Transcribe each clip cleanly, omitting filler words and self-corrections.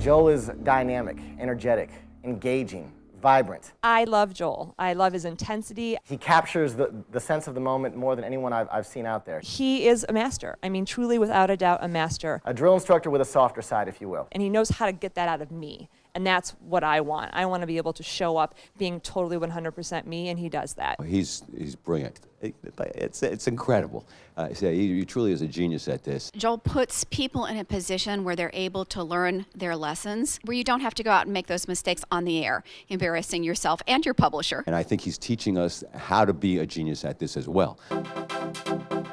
Joel is dynamic, energetic, engaging, vibrant. I love Joel. I love his intensity. He captures the sense of the moment more than anyone I've seen out there. He is a master. I mean, truly, without a doubt, a master. A drill instructor with a softer side, if you will. And he knows how to get that out of me. And that's what I want. I want to be able to show up being totally 100% me, and he does that. He's brilliant. It's incredible. He truly is a genius at this. Joel puts people in a position where they're able to learn their lessons, where you don't have to go out and make those mistakes on the air, embarrassing yourself and your publisher. And I think he's teaching us how to be a genius at this as well.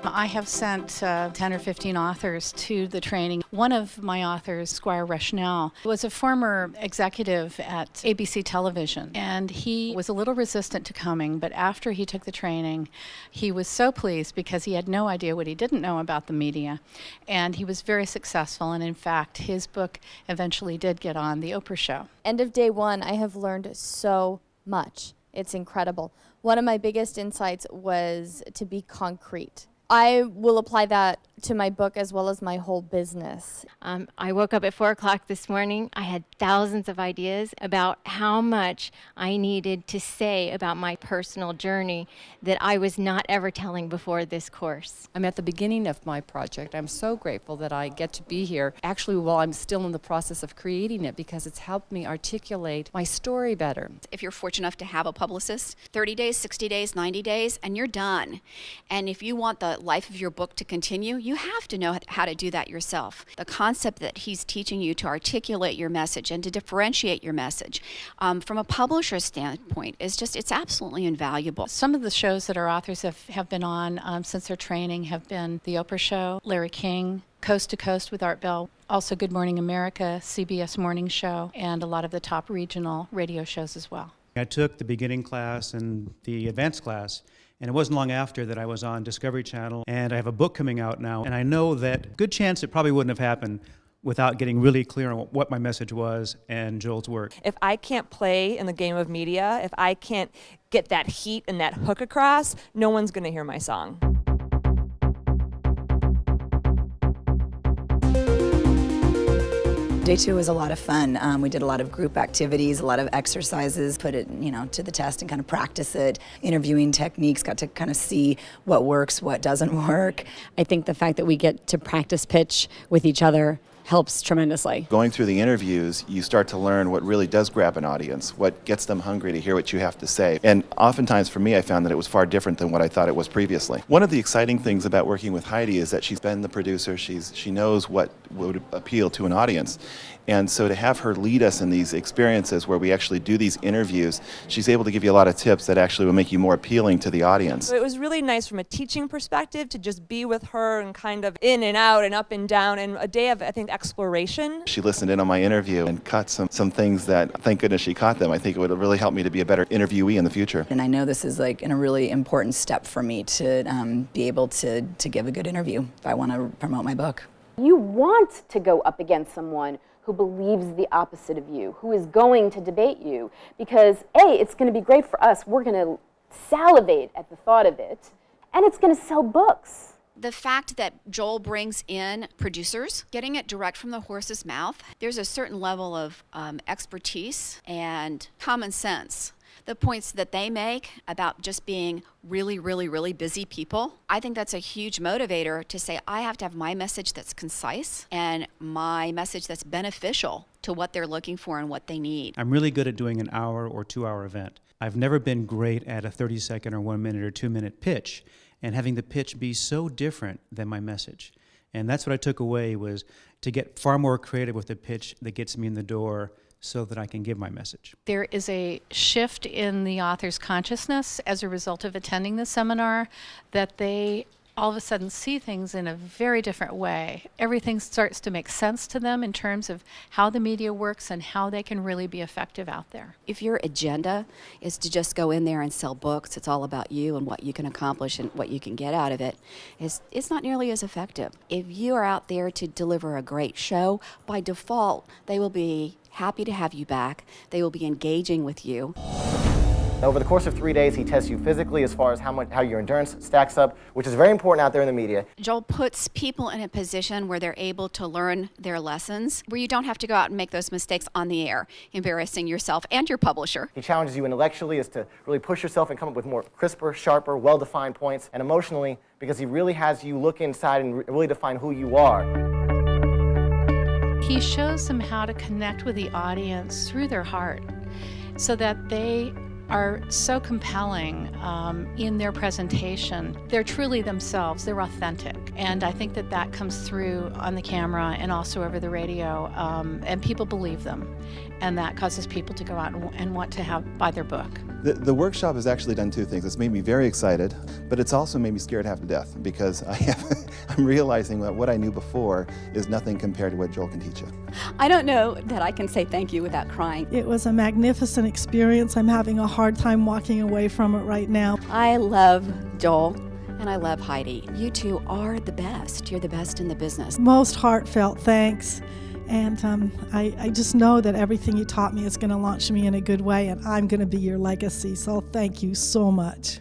I have sent 10 or 15 authors to the training. One of my authors, Squire Rushnell, was a former executive at ABC Television, and he was a little resistant to coming, but after he took the training, he was so pleased because he had no idea what he didn't know about the media, and he was very successful, and in fact, his book eventually did get on the Oprah show. End of day one, I have learned so much. It's incredible. One of my biggest insights was to be concrete. I will apply that to my book as well as my whole business. I woke up at 4 o'clock this morning. I had thousands of ideas about how much I needed to say about my personal journey that I was not ever telling before this course. I'm at the beginning of my project. I'm so grateful that I get to be here, actually while I'm still in the process of creating it, because it's helped me articulate my story better. If you're fortunate enough to have a publicist, 30 days, 60 days, 90 days, and you're done. And if you want the life of your book to continue, you have to know how to do that yourself. The concept that he's teaching you to articulate your message and to differentiate your message from a publisher's standpoint is just, it's absolutely invaluable. Some of the shows that our authors have been on since their training have been The Oprah Show, Larry King, Coast to Coast with Art Bell, also Good Morning America, CBS Morning Show, and a lot of the top regional radio shows as well. I took the beginning class and the advanced class, and it wasn't long after that I was on Discovery Channel, and I have a book coming out now, and I know that good chance it probably wouldn't have happened without getting really clear on what my message was and Joel's work. If I can't play in the game of media, if I can't get that heat and that hook across, no one's going to hear my song. Day two was a lot of fun. We did a lot of group activities, a lot of exercises, put it, to the test and kind of practice it. Interviewing techniques, got to kind of see what works, what doesn't work. I think the fact that we get to practice pitch with each other helps tremendously. Going through the interviews, you start to learn what really does grab an audience, what gets them hungry to hear what you have to say. And oftentimes for me, I found that it was far different than what I thought it was previously. One of the exciting things about working with Heidi is that she's been the producer, she knows what would appeal to an audience. And so to have her lead us in these experiences where we actually do these interviews, she's able to give you a lot of tips that actually will make you more appealing to the audience. So it was really nice from a teaching perspective to just be with her and kind of in and out and up and down, and a day of, I think, exploration. She listened in on my interview and caught some things that, thank goodness she caught them. I think it would really help me to be a better interviewee in the future. And I know this is like a really important step for me to be able to give a good interview if I want to promote my book. You want to go up against someone who believes the opposite of you, who is going to debate you, because A, it's going to be great for us. We're going to salivate at the thought of it, and it's going to sell books. The fact that Joel brings in producers, getting it direct from the horse's mouth, there's a certain level of expertise and common sense. The points that they make about just being really, really, really busy people, I think that's a huge motivator to say, I have to have my message that's concise and my message that's beneficial to what they're looking for and what they need. I'm really good at doing an hour or 2 hour event. I've never been great at a 30-second or 1 minute or 2 minute pitch, and having the pitch be so different than my message. And that's what I took away, was to get far more creative with the pitch that gets me in the door so that I can give my message. There is a shift in the author's consciousness as a result of attending the seminar, that they all of a sudden see things in a very different way. Everything starts to make sense to them in terms of how the media works and how they can really be effective out there. If your agenda is to just go in there and sell books, it's all about you and what you can accomplish and what you can get out of it, it's not nearly as effective. If you are out there to deliver a great show, by default, they will be happy to have you back. They will be engaging with you. Over the course of 3 days, he tests you physically as far as how your endurance stacks up, which is very important out there in the media. Joel puts people in a position where they're able to learn their lessons, where you don't have to go out and make those mistakes on the air, embarrassing yourself and your publisher. He challenges you intellectually as to really push yourself and come up with more crisper, sharper, well-defined points, and emotionally because he really has you look inside and really define who you are. He shows them how to connect with the audience through their heart so that they are so compelling in their presentation. They're truly themselves, they're authentic. And I think that that comes through on the camera and also over the radio, and people believe them. And that causes people to go out and want to buy their book. The workshop has actually done two things. It's made me very excited, but it's also made me scared half to death because I'm realizing that what I knew before is nothing compared to what Joel can teach you. I don't know that I can say thank you without crying. It was a magnificent experience. I'm having a hard time walking away from it right now. I love Joel and I love Heidi. You two are the best. You're the best in the business. Most heartfelt thanks. And I just know that everything you taught me is going to launch me in a good way, and I'm going to be your legacy. So thank you so much.